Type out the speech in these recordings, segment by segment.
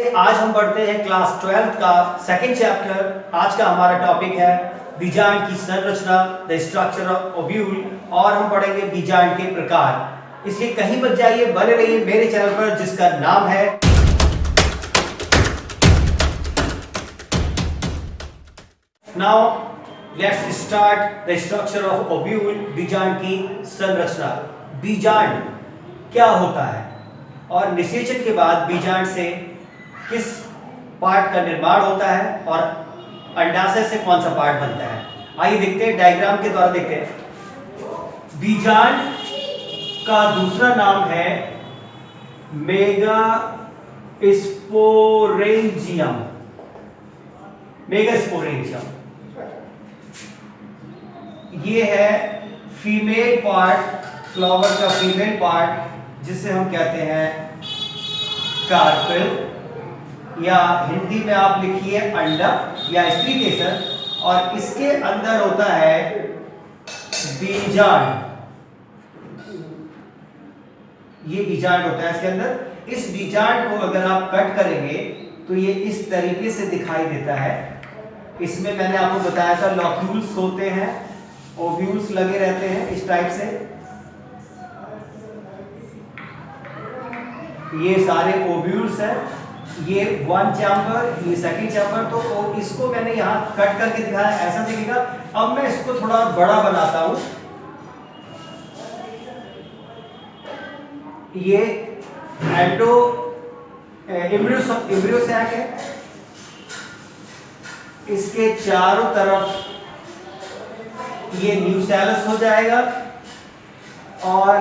आज हम पढ़ते हैं क्लास 12 का सेकंड चैप्टर। आज का हमारा टॉपिक है बीजांड की संरचना, द स्ट्रक्चर ऑफ ओव्यूल, और हम पढ़ेंगे बीजांड के प्रकार। इसलिए कहीं मत जाइए, बने रहिए मेरे चैनल पर जिसका नाम है now let's start the structure of ovule. बीजांड की संरचना। बीजांड क्या होता है और निषेचन के बाद बीजांड से किस पार्ट का निर्माण होता है और अंडाशय से कौन सा पार्ट बनता है। आइए देखते हैं, डायग्राम के द्वारा देखते हैं। बीजांड का दूसरा नाम है मेगास्पोरेंजियम। मेगास्पोरेंजियम ये है फीमेल पार्ट, फ्लावर का फीमेल पार्ट, जिसे हम कहते हैं कार्पेल, या हिंदी में आप लिखिए अंडा या स्त्री केसर, और इसके अंदर होता है बीजांड। ये बीजांड होता है इसके अंदर। इस बीजांड को अगर आप कट करेंगे तो ये इस तरीके से दिखाई देता है। इसमें मैंने आपको बताया था लॉक्यूल्स होते हैं, ओव्यूल्स लगे रहते हैं इस टाइप से। ये सारे ओव्यूल्स हैं, ये वन चैम्बर, ये सेकंड चैम्बर। तो इसको मैंने यहाँ कट करके दिखाया, ऐसा दिखेगा। अब मैं इसको थोड़ा बड़ा बनाता हूं। ये एम्ब्रियो सैक है, इसके चारों तरफ ये न्यूसेलस हो जाएगा, और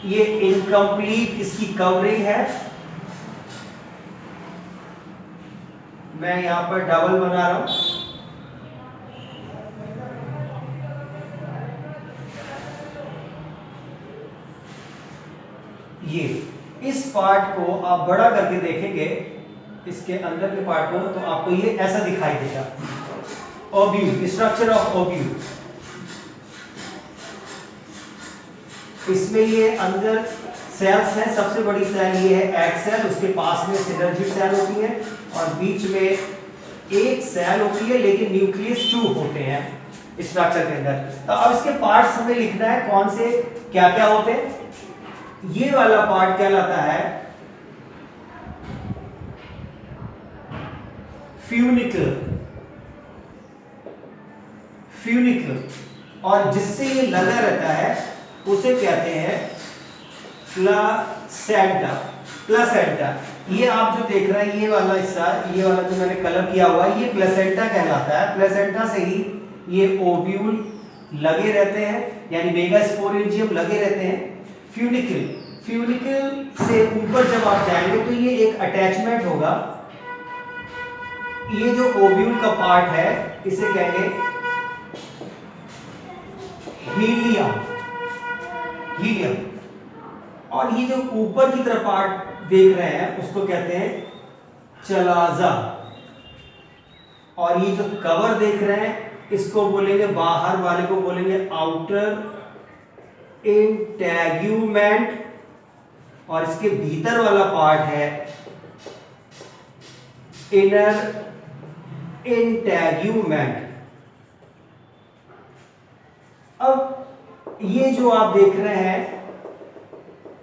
ये इनकम्प्लीट इसकी कवरिंग है। मैं यहां पर डबल बना रहा हूं। ये इस पार्ट को आप बड़ा करके देखेंगे, इसके अंदर के पार्ट को, तो आपको ये ऐसा दिखाई देगा। Ovule, structure of ovule. इसमें ये अंदर सेल्स हैं। सबसे बड़ी सेल ये है एग सेल, उसके पास में सिनर्जी सेल होती है, और बीच में एक सेल होती है, लेकिन न्यूक्लियस 2 होते हैं स्ट्रक्चर के अंदर। तो अब इसके पार्ट्स हमें लिखना है, कौन से क्या क्या होते हैं। ये वाला पार्ट कहलाता है फ्यूनिकल, और जिससे ये लगा रहता है उसे कहते हैं प्लासेंटा। ये आप जो देख रहे हैं, ये वाला हिस्सा, ये वाला जो मैंने कलर किया हुआ है, ये प्लेसेंटा कहलाता है। प्लेसेंटा से ही ये ओव्यूल लगे रहते हैं, यानी मेगास्पोरेंजियम लगे रहते हैं। फ्यूनिकल से ऊपर जब आप जाएंगे तो ये एक अटैचमेंट होगा। ये जो ओव्यूल का पार्ट है इसे कहेंगे हीलियम, और ये जो ऊपर की तरफ पार्ट देख रहे हैं उसको कहते हैं चलाजा, और ये जो कवर देख रहे हैं इसको बोलेंगे, बाहर वाले को बोलेंगे आउटर इंटेग्यूमेंट, और इसके भीतर वाला पार्ट है इनर इंटेग्यूमेंट। अब ये जो आप देख रहे हैं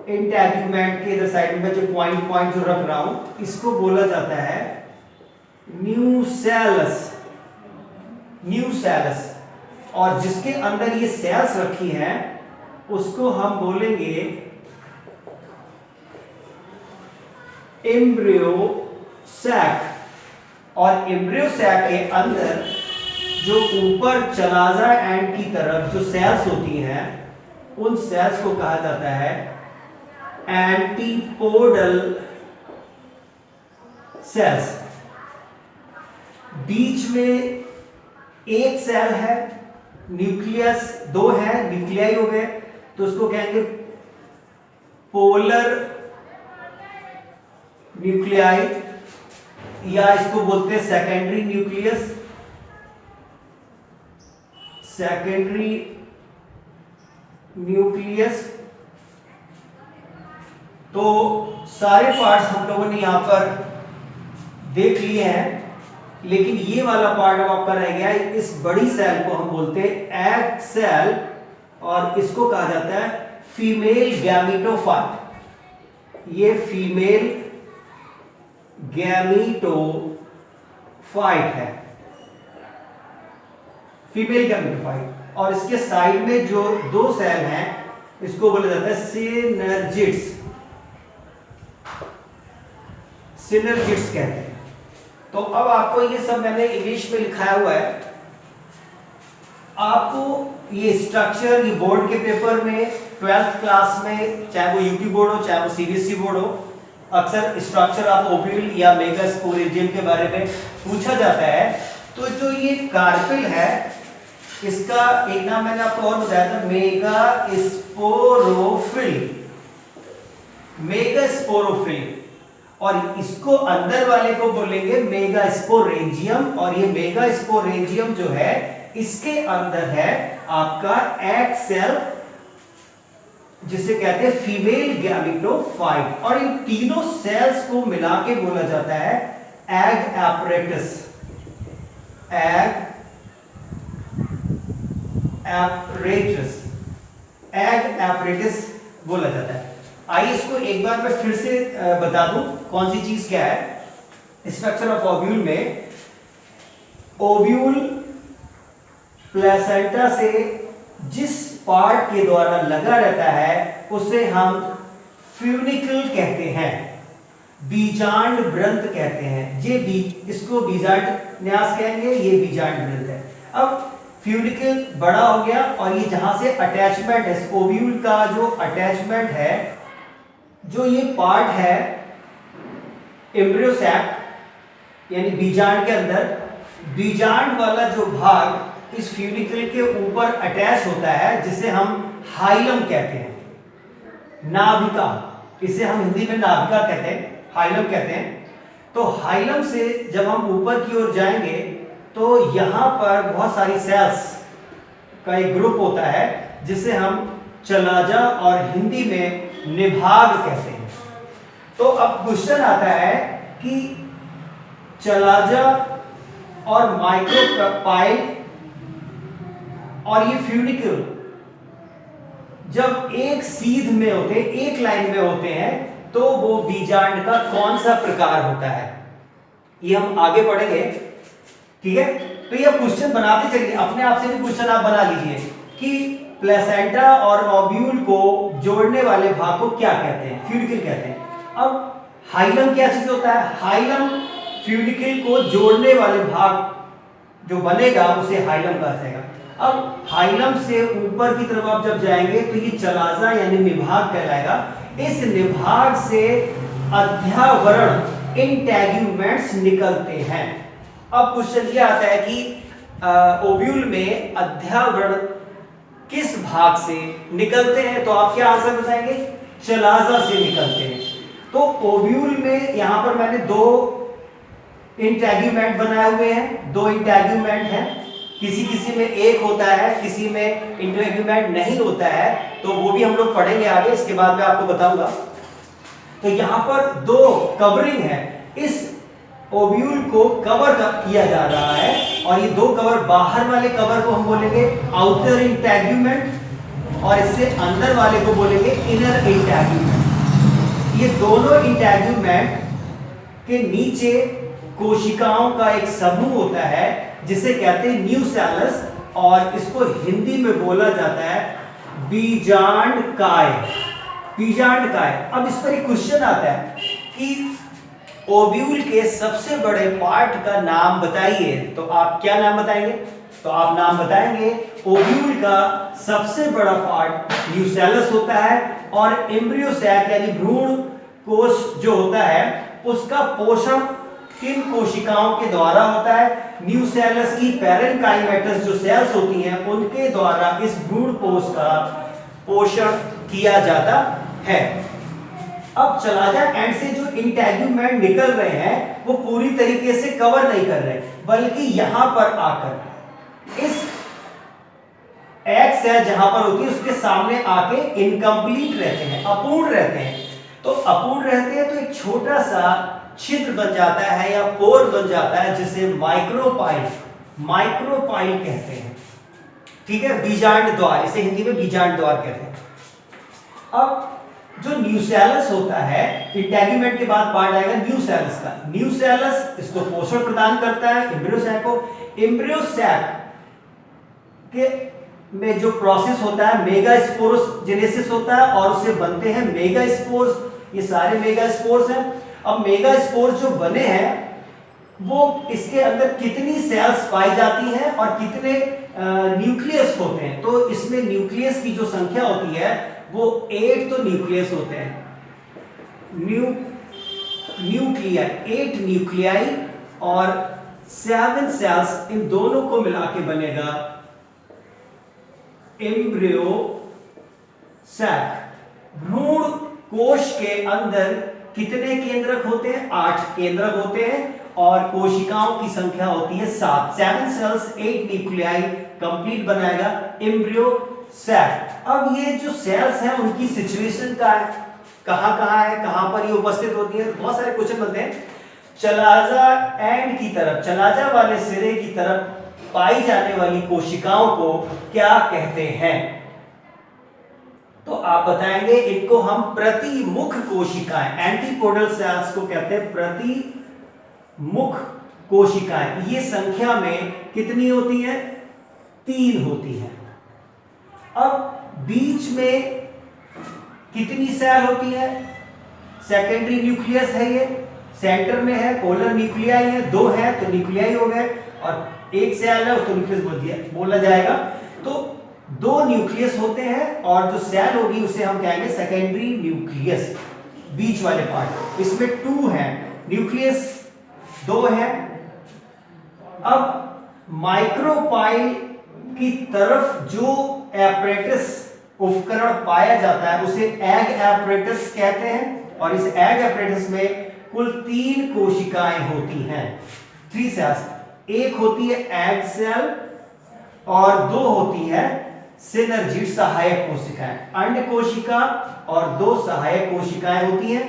इंटेग्यूमेंट के इधर साइड में जो पॉइंट जो रख रहा हूं, इसको बोला जाता है न्यूसेलस, और जिसके अंदर ये सेल्स रखी हैं उसको हम बोलेंगे एम्ब्रियो सैक। और एम्ब्रियो सैक के अंदर जो ऊपर चलाजा एंड की तरफ जो सेल्स होती हैं, उन सेल्स को कहा जाता है एंटीपोडल सेल्स। बीच में एक सेल है, न्यूक्लियस 2 है, न्यूक्लियाई हो गए, तो उसको कहेंगे पोलर न्यूक्लियाई, या इसको बोलते हैं सेकेंडरी न्यूक्लियस, तो सारे पार्ट्स हम लोगों ने यहाँ पर देख लिए हैं, लेकिन ये वाला पार्ट अब आपका रह गया है। इस बड़ी सेल को हम बोलते हैं एग सेल, और इसको कहा जाता है फीमेल गैमीटोफाइट। ये फीमेल गैमीटोफाइट है, फीमेल गैमीटोफाइट। और इसके साइड में जो दो सेल हैं इसको बोला जाता है सिनर्जिड्स, सिनर्जिड्स कहते हैं। तो अब आपको ये सब मैंने इंग्लिश में लिखाया हुआ है, आपको ये स्ट्रक्चर ये बोर्ड के पेपर में 12th क्लास में, चाहे वो यूपी बोर्ड हो चाहे वो सीबीएसई बोर्ड हो, अक्सर स्ट्रक्चर ऑफ ओव्यूल या मेगास्पोरेंजियम के बारे में पूछा जाता है। तो जो ये कार्पेल है इसका एक नाम मैंने आपको और बताया था, मेगास्पोरोफिल, मेगास्पोरोफिल। और इसको अंदर वाले को बोलेंगे मेगास्पोरेंजियम। और ये मेगास्पोरेंजियम जो है इसके अंदर है आपका एग सेल, जिसे कहते हैं फीमेल गैमीटोफाइट। और इन तीनों सेल्स को मिला के बोला जाता है egg apparatus, egg apparatus, egg apparatus बोला जाता है। आइए इसको एक बार मैं फिर से बता दूं कौन सी चीज क्या है। स्ट्रक्चर ऑफ ओव्यूल में ओव्यूल प्लेसेंटा से जिस पार्ट के द्वारा लगा रहता है उसे हम फ्यूनिकल कहते हैं, बीजांड ग्रंथ कहते हैं। ये इसको बीजांड न्यास कहेंगे, ये बीजांड ग्रंथ है। अब फ्यूनिकल बड़ा हो गया और ये जहां से अटैचमेंट है, ओव्यूल का जो अटैचमेंट है, जो ये पार्ट है एम्ब्रियो सैक यानी बीजांड के अंदर, बीजांड वाला जो भाग इस फ्यूनिकल के ऊपर अटैच होता है, जिसे हम हाइलम कहते हैं, नाभिका। इसे हम हिंदी में नाभिका कहते हैं, हाइलम कहते हैं। तो हाइलम से जब हम ऊपर की ओर जाएंगे तो यहां पर बहुत सारी सेल्स का एक ग्रुप होता है जिसे हम चलाजा और हिंदी में निभाग कहते हैं। तो अब क्वेश्चन आता है कि चलाजा और माइक्रोपाइल और ये फ्यूनिकल जब एक सीध में होते हैं, एक लाइन में होते हैं, तो वो बीजांड का कौन सा प्रकार होता है, ये हम आगे पढ़ेंगे। ठीक है, तो ये क्वेश्चन बनाते चलिए, अपने आप से भी क्वेश्चन आप बना लीजिए कि प्लेसेंटा और ओव्यूल को जोड़ने वाले भाग को क्या कहते हैं, फ्यूनिकल कहते हैं। अब हाइलम क्या चीज होता है, हाइलम फ्यूनिकल को जोड़ने वाले भाग जो बनेगा उसे हाइलम कहा जाएगा। अब हाइलम से ऊपर की तरफ आप जब जाएंगे तो ये चलाजा यानी निभाग कहलाएगा। इस निभाग से अध्यावरण इंटेग्यूमेंट्स निकलते हैं। अब क्वेश्चन ये आता है कि ओव्यूल में अध्यावरण किस भाग से निकलते हैं, तो आप क्या आंसर बताएंगे, चलाजा से निकलते हैं। तो ओव्यूल में यहां पर मैंने दो इंटेग्यूमेंट बनाए हुए हैं, दो इंटेग्यूमेंट हैं, किसी में एक होता है, किसी में इंटेग्यूमेंट नहीं होता है, तो वो भी हम लोग पढ़ेंगे आगे, इसके बाद मैं आपको बताऊंगा। तो यहां पर दो कवरिंग है, इस ओव्यूल को कवर किया जा रहा है, और ये दो कवर, बाहर वाले कवर को हम बोलेंगे आउटर इंटेग्यूमेंट और इससे अंदर वाले को बोलेंगे इनर इंटेग्यूमेंट। ये दोनों इंटेग्यूमेंट के नीचे कोशिकाओं का एक समूह होता है जिसे कहते हैं न्यूसेलस, और इसको हिंदी में बोला जाता है बीजांडकाय, बीजांडकाय। अब इस पर एक क्वेश्चन आता है कि ओव्यूल के सबसे बड़े पार्ट का नाम बताइए, तो आप क्या नाम बताएंगे, तो आप नाम बताएंगे ओव्यूल का सबसे बड़ा पार्ट न्यूसेलस होता है, और एम्ब्रियो सैक यानी भ्रूण कोश जो होता है उसका पोषण किन कोशिकाओं के द्वारा होता है, न्यूसेलस की पैरेन्काइमेटस जो सेल्स होती हैं उनके द्वारा इस भ्रूण कोश का पोषण किया जाता है। अब चलाजा एंड से जो इंटेग्यूमेंट निकल रहे हैं वो पूरी तरीके से कवर नहीं कर रहे, बल्कि यहां पर आकर इस एग सेल जहां पर होती है उसके सामने आके इनकम्प्लीट रहते हैं, अपूर्ण रहते हैं। तो तो अपूर्ण रहते हैं तो एक छोटा सा छिद्र बन जाता है या पोर बन जाता है जिसे माइक्रोपाइल कहते हैं। ठीक है, बीजांड द्वार, इसे हिंदी में बीजांड द्वार कहते हैं। अब जो न्यूसेलस होता है, इंटेगुमेंट के बाद पार्ट आएगा न्यूसेलस का। न्यूसेलस इसको पोषण प्रदान करता है एम्ब्रियो सैक को। एम्ब्रियो सैक के में जो प्रोसेस होता है मेगास्पोरोजेनेसिस होता है और उससे बनते हैं मेगास्पोर्स। ये सारे मेगास्पोर्स हैं। अब मेगास्पोर्स जो बने हैं वो इसके अंदर कितनी सेल्स पाई जाती हैं और कितने न्यूक्लियस होते हैं। तो इसमें न्यूक्लियस की जो संख्या होती है वो 8 तो न्यूक्लियस होते हैं, 8 न्यूक्लियाई और 7 सेल्स, इन दोनों को मिला के बनेगा एम्ब्रियो सैक। भ्रूण कोश के अंदर कितने केंद्रक होते हैं? 8 केंद्रक होते हैं और कोशिकाओं की संख्या होती है 7 सेल्स, 8 न्यूक्लियाई कंप्लीट बनाएगा एम्ब्रियो सैक। अब ये जो सेल्स हैं उनकी सिचुएशन का है, कहां है, कहां पर ये उपस्थित होती है। बहुत सारे क्वेश्चन बनते हैं। चलाजा एंड की तरफ, चलाजा वाले सिरे की तरफ पाई जाने वाली कोशिकाओं को क्या कहते हैं? तो आप बताएंगे इनको हम प्रतिमुख कोशिकाएं, एंटीपोडल सेल्स को कहते हैं प्रतिमुख कोशिकाएं। ये संख्या में कितनी होती है? 3 होती है। अब बीच में कितनी सेल होती है? सेकेंडरी न्यूक्लियस है, ये सेंटर में है, पोलर न्यूक्लियाई है, 2 है तो न्यूक्लियाई हो गए और एक सेल है उसको न्यूक्लियस बोला जाएगा। तो 2 न्यूक्लियस होते हैं और जो सेल होगी उसे हम कहेंगे सेकेंडरी न्यूक्लियस, बीच वाले पार्ट। इसमें 2 है, न्यूक्लियस 2 है। अब माइक्रोपाइल की तरफ जो एपरेटस उपकरण पाया जाता है उसे एग एपरेटस कहते हैं और इस एग एपरेटस में कुल 3 कोशिकाएं होती हैं, 3 सेल्स। एक होती है एग सेल और 2 होती है सिनर्जिड सहायक कोशिकाएं, अंड कोशिका और 2 सहायक कोशिकाएं होती हैं।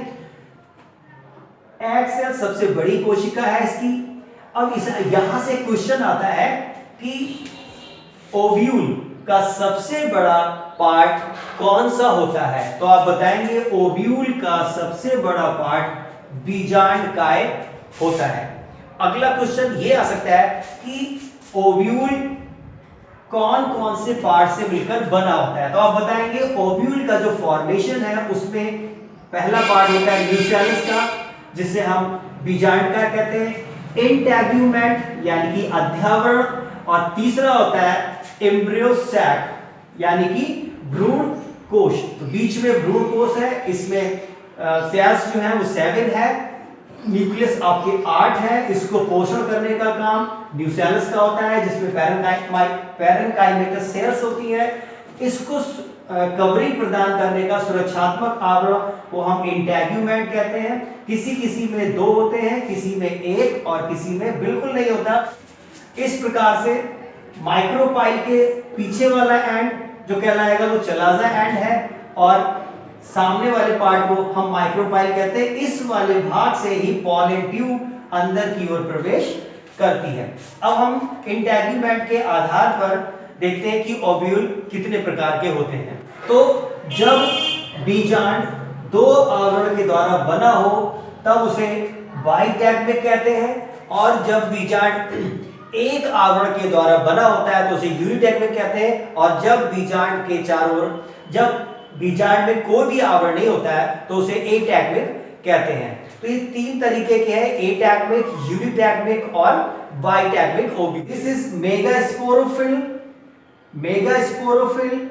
एग सेल सबसे बड़ी कोशिका है इसकी। अब यहां से क्वेश्चन आता है कि ओव्यूल का सबसे बड़ा पार्ट कौन सा होता है? तो आप बताएंगे ओव्यूल का सबसे बड़ा पार्ट बीजांडकाय होता है। अगला क्वेश्चन ये आ सकता है कि ओव्यूल कौन कौन से पार्ट से मिलकर बना होता है? तो आप बताएंगे ओव्यूल का जो फॉर्मेशन है उसमें पहला पार्ट होता है न्यूसेलस का, जिसे हम बीजांडकाय कहते हैं, इंटेगुमेंट यानी कि अध्यावरण, और तीसरा होता है एम्ब्रियो सैक यानी कि भ्रूण कोश। तो बीच में भ्रूण कोश है, इसमें सेल्स जो है वो 7 है, न्यूक्लियस आपके 8 है। इसको पोषण करने का काम न्यूसेलस का होता है जिसमें पैरेन्काइमेटस सेल्स होती है। इसको कवरिंग प्रदान करने का सुरक्षात्मक आवरण को हम इंटेगुमेंट कहते हैं। किसी में 2 होते हैं, किसी में 1 और किसी में बिल्कुल नहीं होता। इस प्रकार से माइक्रोपाइल के पीछे वाला एंड जो कहलाएगा वो चलाजा एंड है और सामने वाले पार्ट को हम माइक्रोपाइल कहते हैं। इस वाले भाग से ही पॉलन ट्यूब अंदर की ओर प्रवेश करती है। अब हम इंटेगुमेंट के आधार पर देखते हैं कि ओव्यूल कितने प्रकार के होते हैं। तो जब बीजांड 2 आवरण के द्वारा बना हो तब उसे बाइटैगमिक कहते हैं और जब बीजांड 1 आवरण के द्वारा बना होता है तो उसे यूनिटैगमिक कहते हैं। और जब बीजांड के चारों ओर, जब बीजांड में कोई भी आवरण नहीं होता है तो उसे एटैगमिक कहते हैं। तो ये 3 तरीके के हैं, एटैगमिक, यूनिटैगमिक और bitegmic ovule. This is megasporophyll. Megasporophyll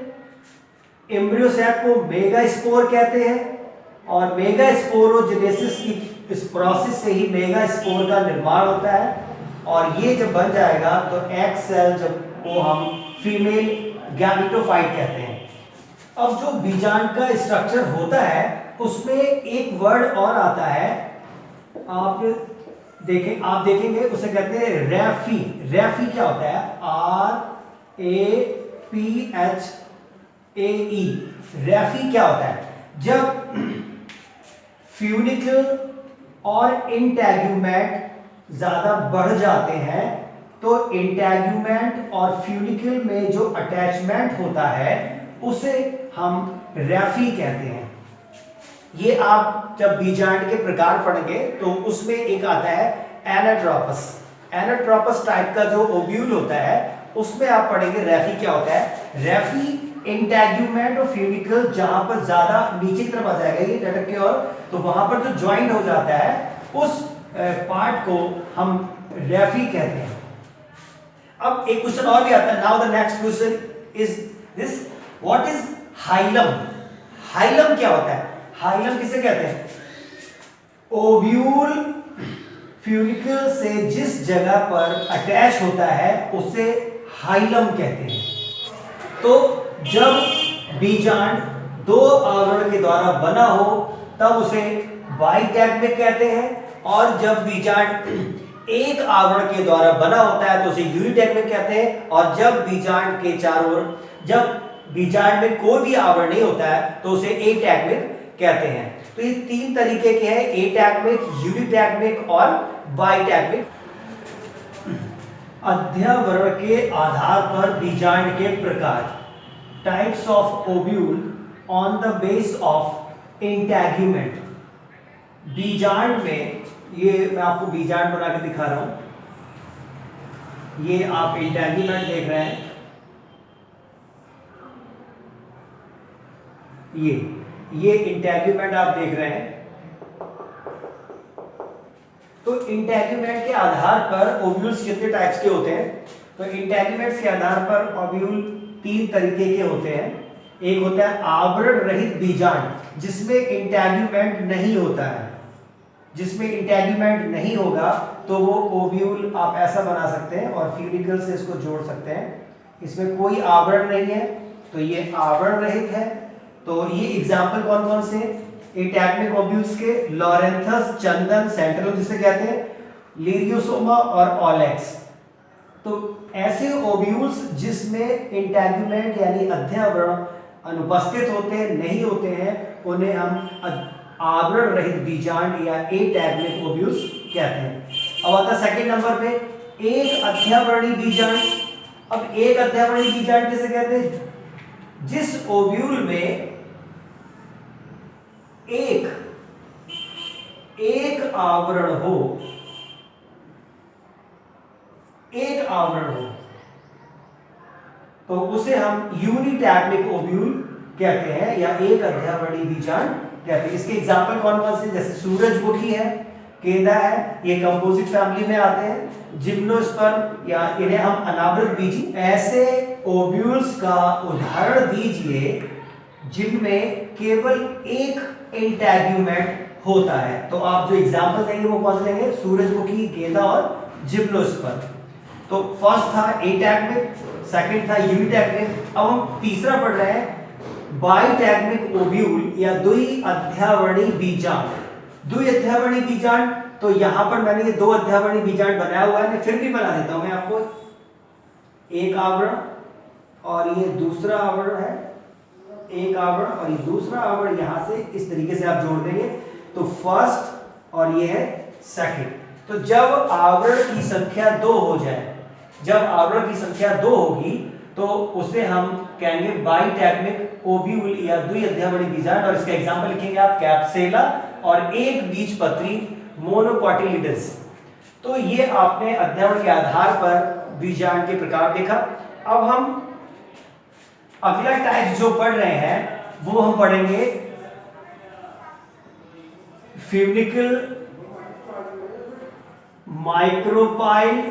embryo sac को मेगास्पोर कहते हैं और मेगास्पोरोजेनेसिस की इस प्रोसेस से ही मेगास्पोर का निर्माण होता है और ये जब बन जाएगा तो एग सेल जब को हम फीमेल गैमेटोफाइट कहते हैं। अब जो बीजांड का स्ट्रक्चर होता है उसमें एक वर्ड और आता है, आप देखेंगे उसे कहते हैं रैफी। रैफी क्या होता है? RAPHAE। रैफी क्या होता है? जब फ्यूनिकल और इंटेगुमेंट ज्यादा बढ़ जाते हैं, तो इंटेगुमेंट और फ्यूनिकल में जो अटैचमेंट होता है उसे हम रेफी कहते हैं। ये आप जब बीजांड के प्रकार पढ़ेंगे तो उसमें एक आता है एनाट्रोपस। एनाट्रोपस टाइप का जो ओब्यूल होता है उसमें आप पढ़ेंगे रेफी क्या होता है। रेफी इंटेगुमेंट और फ्यूनिकल जहां पर ज्यादा नीचे की तरफ आ जाएगा ये लटक के, और तो वहां पर जो ज्वाइंट हो जाता है उस पार्ट को हम रेफी कहते हैं। अब एक क्वेश्चन और भी आता है। Now the next question is this, what is hilum. Hilum क्या होता है? हाइलम किसे कहते हैं? ओव्यूल फ्यूनिकल से जिस जगह पर अटैच होता है उसे हाइलम कहते हैं। तो जब बीजांड दो आवरण के द्वारा बना हो तब उसे बाइटैगमिक कहते हैं, और जब बीजांड एक आवरण के द्वारा बना होता है तो उसे यूनिटैगमिक कहते हैं, और जब बीजांड के चारों ओर, जब बीजांड में कोई भी आवरण नहीं होता है तो उसे एटैगमिक कहते हैं। तो ये तीन तरीके के हैं, एटैगमिक, यूनिटैगमिक और बाइटैगमिक। अध्यावरण के आधार पर बीजांड के प्रकार, types of ovule on the base of integument. बीजांड में, ये मैं आपको बीजांड बना के दिखा रहा हूं, ये आप इंटेगुमेंट देख रहे हैं, ये इंटेगुमेंट आप देख रहे हैं। तो इंटेगुमेंट के आधार पर ओव्यूल्स कितने टाइप्स के होते हैं? तो इंटेगुमेंट्स के आधार पर ओव्यूल तीन तरीके के होते हैं। एक होता है आवरण रहित बीजांड जिसमें इंटेगुमेंट नहीं होता है। जिसमें इंटेगुमेंट नहीं होगा तो वो ओव्यूल आप ऐसा बना सकते हैं और फ्यूनिकल से इसको जोड़ सकते हैं। इसमें कोई आवरण नहीं है तो ये आवरण रहित है। तो ये एग्जाम्पल कौन कौन से? एटैगमिक ओव्यूल्स के लॉरेंथस, चंदन, सेंट्रल जिसे कहते हैं, लिरियोसोमा और ऑलेक्स। तो ऐसे ओव्यूल्स जिसमें इंटेगुमेंट यानी अध्यावरण अनुपस्थित होते नहीं होते हैं उन्हें हम आवरण रहित बीजांड या एटैगमिक ओव्यूल्स कहते हैं। अब आता है सेकंड नंबर पे एक अध्यावरणी बीजांड। अब एक अध्यावरणी बीजांड किसे कहते हैं? जिस ओव्यूल में एक आवरण हो, एक आवरण हो तो उसे हम यूनिटैगमिक ओव्यूल कहते हैं या एक अध्यावरणी बीजांड कहते हैं। इसके एग्जाम्पल कौन कौन से? जैसे सूरजमुखी है, गेंदा है, ये कंपोजिट फैमिली में आते हैं। जिम्नोस्पर्म या इन्हें हम अनावृत बीजी। ऐसे ओव्यूल्स का उदाहरण दीजिए जिनमें केवल एक इंटेगुमेंट होता है। तो आप जो एग्जाम्पल देंगे वो कौन से देंगे? सूरजमुखी, गेंदा और जिम्नोस्पर्म। तो फर्स्ट था एटैगमिक, सेकंड था यूनिटैगमिक। अब हम तीसरा पढ़ रहे हैं बाइटैगमिक ओव्यूल या द्वि अध्यावरणी बीजांड। द्वि अध्यावरणी बीजांड, तो यहां पर मैंने ये दो अध्यावरणी बीजांड बनाया हुआ है, मैं फिर भी बना देता हूं मैं आपको। एक आवरण और ये दूसरा आवरण है, एक आवरण और ये दूसरा आवरण, यहां से इस तरीके से आप जोड़ देंगे तो फर्स्ट और ये है सेकंड। तो जब आवरण की संख्या 2 हो जाए, जब आवरण की संख्या 2 होगी तो उसे हम कहेंगे बाइटैगमिक ओव्यूल या द्वि अध्यावरणी बीजांड। और इसका एग्जांपल लिखेंगे आप कैप्सेला और एक बीजपत्री मोनोकोटिलिडन्स। तो ये आपने अध्यावरण के आधार पर बीजांड के प्रकार देखा। अब हम अगला टाइप जो पढ़ रहे हैं वो हम पढ़ेंगे फ्यूनिकल, माइक्रोपाइल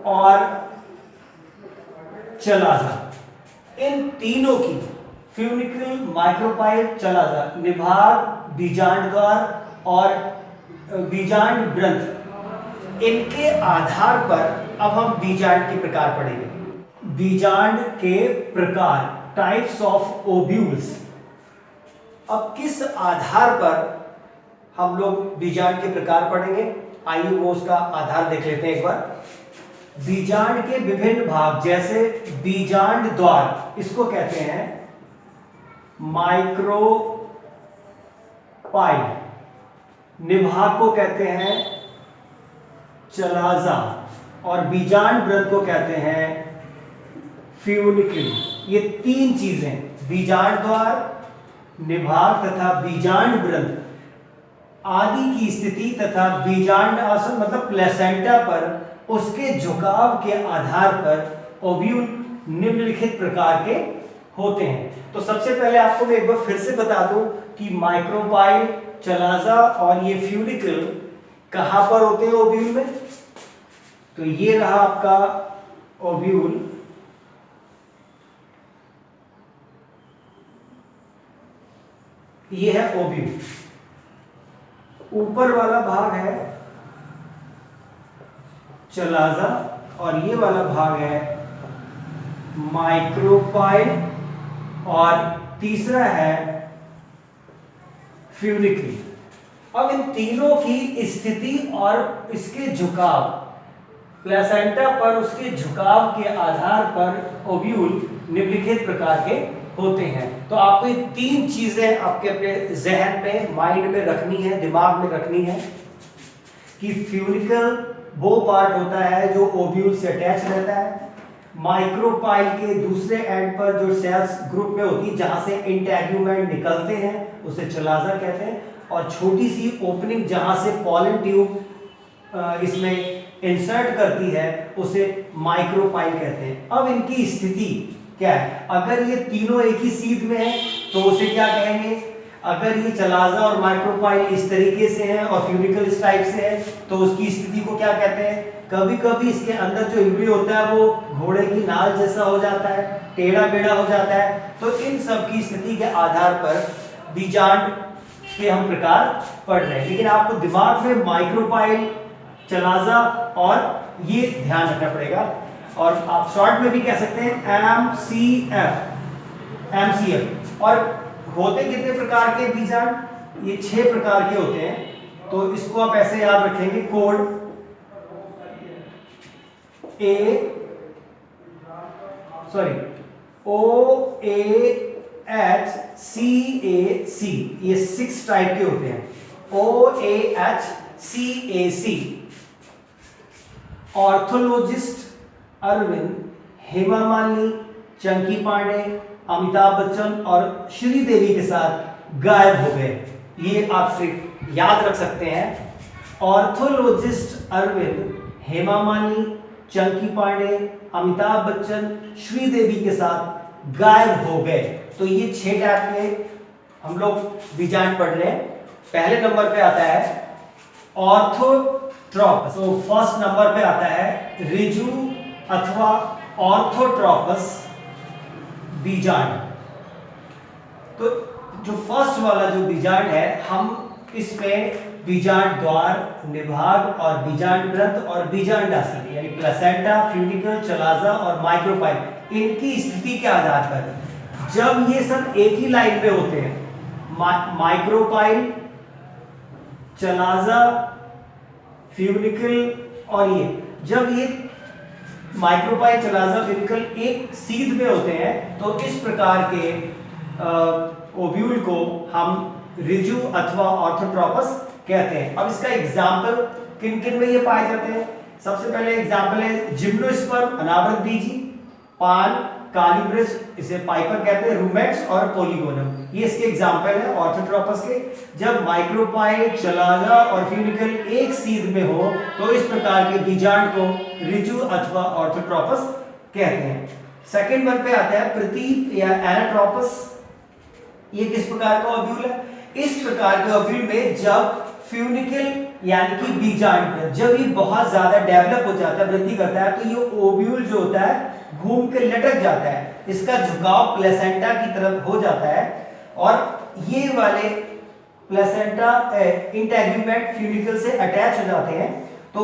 और चलाजा। इन तीनों की, फ्यूनिकल, माइक्रोपाइल, चलाजा, निभाग, बीजांड द्वार और बीजांड ग्रंथ, इनके आधार पर अब हम बीजांड के प्रकार पढ़ेंगे। बीजांड के प्रकार, टाइप्स ऑफ ओव्यूल्स। अब किस आधार पर हम लोग बीजांड के प्रकार पढ़ेंगे, आइए वो उसका आधार देख लेते हैं एक बार। बीजांड के विभिन्न भाग, जैसे बीजांड द्वार, इसको कहते हैं माइक्रो पाइल। निभाग को कहते हैं चलाजा और बीजांड ग्रंथ को कहते हैं फ्यूनिकल। ये तीन चीजें, बीजांड द्वार, निभाग तथा बीजांड ग्रंथ आदि की स्थिति तथा बीजांड आसन मतलब प्लेसेंटा पर उसके झुकाव के आधार पर ओव्यूल निम्नलिखित प्रकार के होते हैं। तो सबसे पहले आपको मैं एक बार फिर से बता दूं कि माइक्रोपाइल, चलाजा और ये फ्यूनिकल कहां पर होते हैं ओव्यूल में। तो ये रहा आपका ओव्यूल, ये है ओव्यूल। ऊपर वाला भाग है चलाजा और ये वाला भाग है माइक्रोपाइल और तीसरा है फ्यूनिकल। अब इन तीनों की स्थिति और इसके झुकाव, प्लेसेंटा पर उसके झुकाव के आधार पर ओव्यूल निम्नलिखित प्रकार के होते हैं। तो आपको ये तीन चीजें आपके अपने जहन में, माइंड में रखनी है, दिमाग में रखनी है कि फ्यूनिकल वो पार्ट होता है जो ओव्यूल से अटैच रहता है। माइक्रोपाइल के दूसरे एंड पर जो सेल्स ग्रुप में होती है जहां से इंटेग्यूमेंट निकलते हैं उसे चलाजा कहते हैं, और छोटी सी ओपनिंग जहां से पॉलन ट्यूब इसमें इंसर्ट करती है उसे माइक्रोपाइल कहते हैं। अब इनकी स्थिति क्या है? अगर ये तीनों एक ही सीध में है तो उसे क्या कहेंगे? अगर ये चलाजा और माइक्रोपाइल इस तरीके से है और फ्यूनिकल इस टाइप से है तो उसकी स्थिति को क्या कहते हैं? कभी कभी इसके अंदर जो इम्ब्रियो होता है वो घोड़े की नाल जैसा हो जाता है, टेढ़ा मेढ़ा हो जाता है। तो इन सब की स्थिति के आधार पर बीजांड के हम प्रकार पढ़ रहे हैं, लेकिन आपको दिमाग में माइक्रोपाइल, चलाजा और ये ध्यान रखना पड़ेगा। और आप शॉर्ट में भी कह सकते हैं MCF। और होते कितने प्रकार के बीजांड? ये 6 प्रकार के होते हैं। तो इसको आप ऐसे याद रखेंगे, कोड OAHCAC, ये 6 टाइप के होते हैं। OAHCAC। ऑर्थोलॉजिस्ट अरविंद, हेमा मालिनी, चंकी पांडे, अमिताभ बच्चन और श्रीदेवी के साथ गायब हो गए। ये आप सिर्फ याद रख सकते हैं। ऑर्थोलॉजिस्ट अरविंद, हेमा मालिनी, चंकी पांडे, अमिताभ बच्चन, श्रीदेवी के साथ गायब हो गए। तो ये 6 टाइप के हम लोग बीजांड पढ़ रहे हैं। पहले नंबर पे आता है ऑर्थोट्रॉपस। तो फर्स्ट नंबर पे आता है रिजु अथवा ऑर्थोट्रॉपस बीजांड। तो जो फर्स्ट वाला जो बीजांड है, हम इसमें बीजांड द्वार, निभाग और बीजांड ग्रंथ और बीजांडासन यानी प्लेसेंटा, फ्यूनिकल, चलाजा और माइक्रोपाइल, इनकी स्थिति के आधार पर जब ये सब एक ही लाइन पे होते हैं, माइक्रोपाइल, चलाजा, फ्यूनिकल और ये, जब ये माइक्रोपाइल, चलाजा, फ्यूनिकल एक सीध में होते हैं तो इस प्रकार के ओव्यूल को हम रिजु अथवा ऑर्थोट्रॉपस कहते हैं। अब इसका एग्जाम्पल किन किन में ये पाए जाते हैं? सबसे पहले एग्जाम्पल है जिम्नोस्पर्म, अनावृत बीजी, पान, कालीब्रिज, इसे पाइपर कहते हैं, रूमेट्स और पोलीगोनम, ये इसके एग्जाम्पल है ऑर्थोट्रॉपस के। जब माइक्रोपाइल, चलाजा और फ्यूनिकल एक सीध में हो तो इस प्रकार के बीजांड को रिजु अथवा ऑर्थोट्रॉपस कहते हैं। सेकंड वन पे आता है प्रतीप या एनाट्रोपस। ये किस प्रकार का ओव्यूल है? इस प्रकार के ओव्यूल में जब फ्यूनिकल यानी कि बीजांड जब ये बहुत ज्यादा डेवलप हो जाता है, वृद्धि करता है, तो ये ओव्यूल जो होता है घूम के लटक जाता है, इसका झुकाव प्लेसेंटा की तरफ हो जाता है और ये वाले प्लेसेंटा इंटेग्यूमेंट फ्यूनिकल से अटैच हो जाते हैं। तो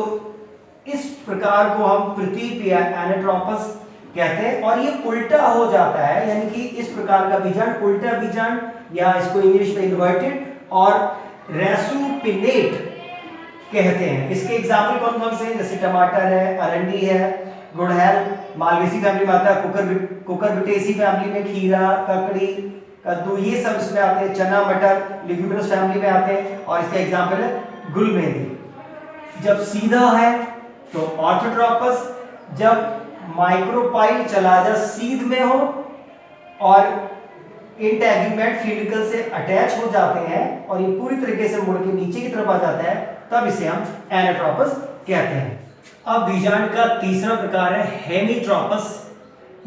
इस प्रकार को हम प्रतीप या एनाट्रोपस कहते हैं। और ये उल्टा हो जाता है, यानी कि इस प्रकार का बीजांड उल्टा बीजांड, या इसको इंग्लिश में इन्वर्टेड और रेसुपिनेट कहते हैं। इसके एग्जाम्पल कौन कौन से हैं? जैसे टमाटर है, अरंडी है, गुड़हल, मालवेसी फैमिली में आता है, कुकरबिटेसी फैमिली में खीरा, ककड़ी, कद्दू, ये सब इसमें आते हैं। चना, मटर लेग्यूमिनस फैमिली में आते हैं। और इसका एग्जांपल है गुलमेंदी। जब सीधा है तो ऑर्थोट्रोपस, जब माइक्रोपाइल चलाजा सीध में हो और इंटेगुमेंट फ्यूनिकल से अटैच हो जाते हैं और ये पूरी तरीके से मुड़ के नीचे की तरफ आ जाता है, तब इसे हम एनाट्रोपस कहते हैं। अब बीजांड का तीसरा प्रकार है हेमीट्रोपस,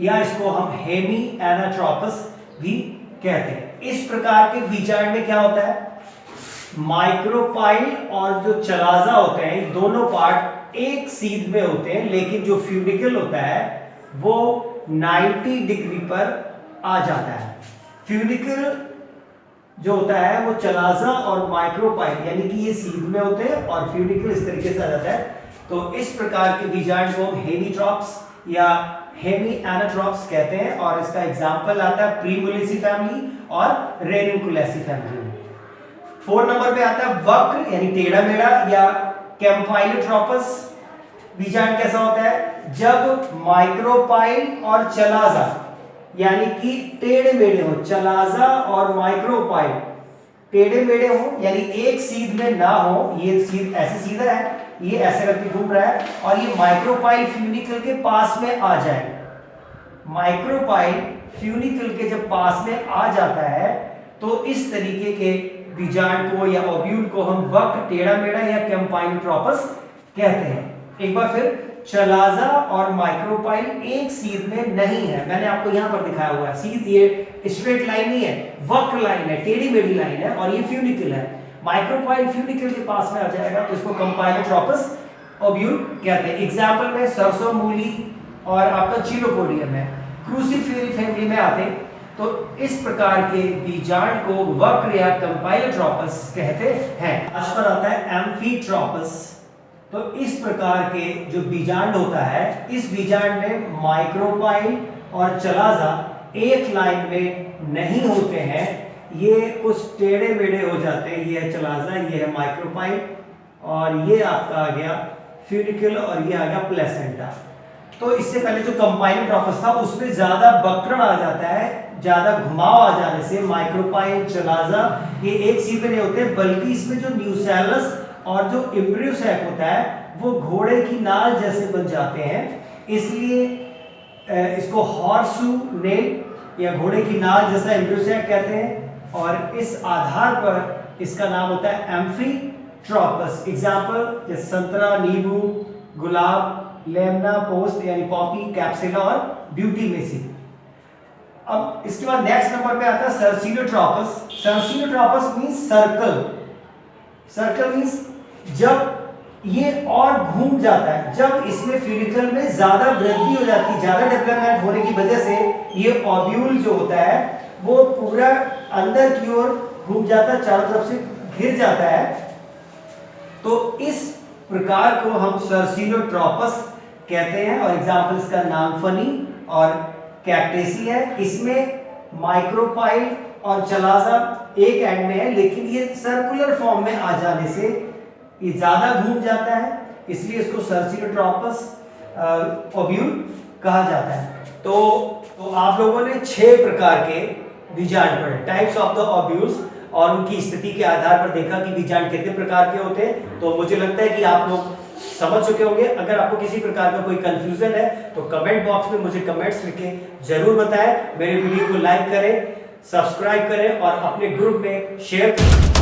या इसको हम हेमी एनाट्रोपस भी कहते हैं। इस प्रकार के बीजांड में क्या होता है, माइक्रोपाइल और जो चलाजा होते हैं दोनों पार्ट एक सीध में होते हैं, लेकिन जो फ्यूनिकल होता है वो 90 डिग्री पर आ जाता है। फ्यूनिकल जो होता है वो चलाजा और माइक्रोपाइल यानी कि ये सीध में होते हैं और फ्यूनिकल इस तरीके से आ जाता है। तो इस प्रकार के बीजांड को हम हेमीट्रोप्स या हेमी एनाट्रोप्स कहते हैं। और इसका एग्जांपल आता है प्रीमुलेसी फैमिली और रेनुकुलेसी फैमिली में। 4 नंबर पे आता है वक्र यानी टेढ़ा मेढ़ा या कैम्पाइलोट्रोपस। बीजांड कैसा होता है, जब माइक्रोपाइल और चलाजा यानी कि टेढ़े मेढ़े हो, चलाजा और माइक्रोपाइल टेढ़े मेढ़े हो यानी एक सीध में ना हो, ये सीध ऐसे सीधा है, ये ऐसे करके घूम रहा है और ये माइक्रोपाइल फ्यूनिकल के पास में आ जाए। माइक्रोपाइल फ्यूनिकल के जब पास में आ जाता है तो इस तरीके के बीजांड को या ओव्यूल को हम वक्र, टेढ़ा मेढ़ा या कैम्पाइलोट्रोपस कहते हैं। एक बार फिर, चलाजा और माइक्रोपाइल एक सीध में नहीं है, मैंने आपको यहां पर दिखाया हुआ है। सीध ये स्ट्रेट लाइन नहीं है, वक्र लाइन है, टेढ़ी मेढ़ी लाइन है और ये फ्यूनिकल है। माइक्रोपाइल फ्यूनिकल के पास में आ जाएगा तो इसको कैम्पाइलोट्रोपस ओव्यूल कहते हैं। एग्जांपल में सरसों, मूली और आपका चिलोपोडियम है, क्रूसीफेरी फैमिली में आते हैं। तो इस प्रकार के बीजांड को वक्र या कैम्पाइलोट्रोपस कहते हैं। आज पर आता है एम्फीट्रोपस। तो इस प्रकार के जो बीजांड होता है, इस बीजांड में माइक्रोपाइल और चलाजा एक लाइन में नहीं होते हैं, ये कुछ टेढ़े मेढ़े हो जाते हैं। ये है चलाजा, ये है माइक्रोपाइल और ये आपका आ गया फ्यूनिकल और ये आ गया प्लेसेंटा। तो इससे पहले जो कैम्पाइलोट्रोपस था उसमें ज्यादा वक्र आ जाता है, ज्यादा घुमाव आ जाने से माइक्रोपाइल, चलाजा ये एक सीध में नहीं होते, बल्कि इसमें जो न्यूसेलस और जो एम्ब्रियोसैक होता है वो घोड़े की नाल जैसे बन जाते हैं। इसलिए इसको हॉर्सू नेल या घोड़े की नाल जैसा एम्ब्रियोसैक कहते हैं और इस आधार पर इसका नाम होता है एम्फीट्रोपस। एग्जांपल जैसे संतरा, नींबू, गुलाब, लेमना, पोस्ट यानी पॉपी, कैप्सिला और ब्यूटी मेसी। अब इसके बाद नेक्स्ट नंबर पे आता है सर्सिलोट्रोपस। सर्सिलोट्रोपस मींस सर्कल। सर्कल मींस जब ये और घूम जाता है, जब इसमें फ्यूनिकल में ज्यादा वृद्धि हो जाती है, ज्यादा डेवलपमेंट होने की वजह से ये ओव्यूल जो होता है वो पूरा अंदर की ओर घूम जाता है, चारों तरफ से घिर जाता है। तो इस प्रकार को हम सर्सिलोट्रोपस कहते हैं और एग्जांपल इसका नागफनी और कैक्टेसी है। इसमें माइक्रोपाइल और चलाजा एक एंड में है, लेकिन ये सर्कुलर फॉर्म में आ जाने से ये ज्यादा घूम जाता है, इसलिए इसको सर्सिलोट्रोपस ओव्यूल कहा जाता है। तो आप लोगों ने 6 प्रकार के बीजांड पढ़े, टाइप्स ऑफ द ओव्यूल्स, और उनकी स्थिति के आधार पर देखा कि बीजांड कितने प्रकार के होते हैं। तो मुझे लगता है कि आप लोग समझ चुके होंगे। अगर आपको किसी प्रकार का कोई कंफ्यूजन है तो कमेंट बॉक्स में मुझे कमेंट्स लिखे जरूर बताएं। मेरे वीडियो को लाइक करें, सब्सक्राइब करें और अपने ग्रुप में शेयर करें।